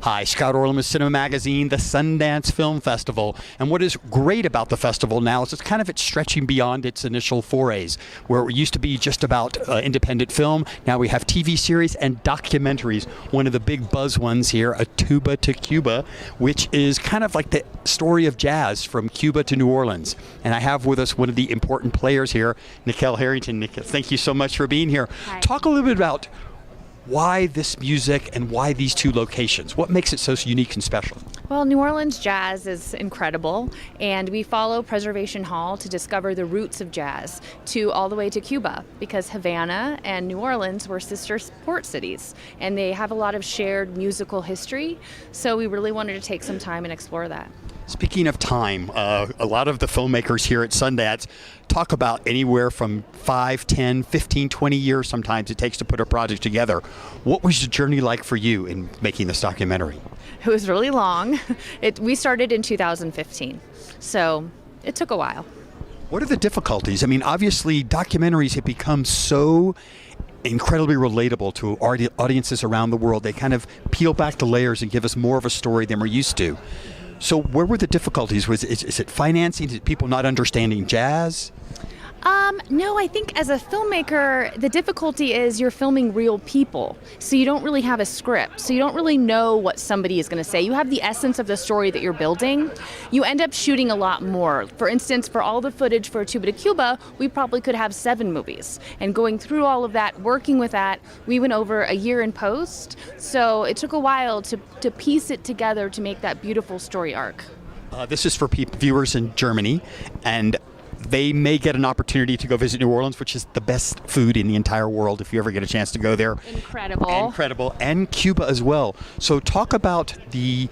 Hi, Scott Orlin with CINEMA-Magazin, the Sundance Film Festival. And what is great about the festival now is it's stretching beyond its initial forays, where it used to be just about independent film. Now we have TV series and documentaries. One of the big buzz ones here, A Tuba to Cuba, which is kind of like the story of jazz from Cuba to New Orleans. And I have with us one of the important players here, Nicelle Herrington. Thank you so much for being here. Hi. Talk a little bit about why this music and why these two locations? What makes it so unique and special? Well, New Orleans jazz is incredible, and we follow Preservation Hall to discover the roots of jazz all the way to Cuba, because Havana and New Orleans were sister port cities, and they have a lot of shared musical history, so we really wanted to take some time and explore that. Speaking of time, a lot of the filmmakers here at Sundance talk about anywhere from 5, 10, 15, 20 years sometimes it takes to put a project together. What was the journey like for you in making this documentary? It was really long. We started in 2015, so it took a while. What are the difficulties? I mean, obviously documentaries have become so incredibly relatable to audiences around the world. They kind of peel back the layers and give us more of a story than we're used to. So where were the difficulties? Is it financing? Is it people not understanding jazz? No, I think as a filmmaker, the difficulty is you're filming real people. So you don't really have a script. So you don't really know what somebody is going to say. You have the essence of the story that you're building. You end up shooting a lot more. For instance, for all the footage for Tuba to Cuba, we probably could have 7 movies. And going through all of that, working with that, we went over a year in post. So it took a while to piece it together to make that beautiful story arc. This is for viewers in Germany, and they may get an opportunity to go visit New Orleans, which is the best food in the entire world if you ever get a chance to go there. Incredible, and Cuba as well. So talk about the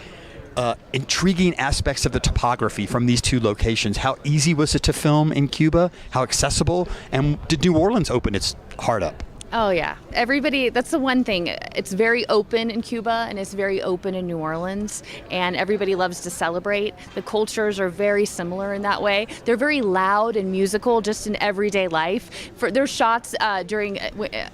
intriguing aspects of the topography from these two locations. How easy was it to film in Cuba? How accessible? And did New Orleans open its heart up? Oh yeah, everybody, that's the one thing. It's very open in Cuba and it's very open in New Orleans, and everybody loves to celebrate. The cultures are very similar in that way. They're very loud and musical just in everyday life. There's shots during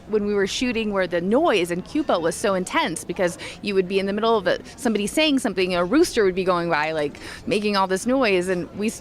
when we were shooting where the noise in Cuba was so intense because you would be in the middle of somebody saying something, a rooster would be going by like making all this noise, and we started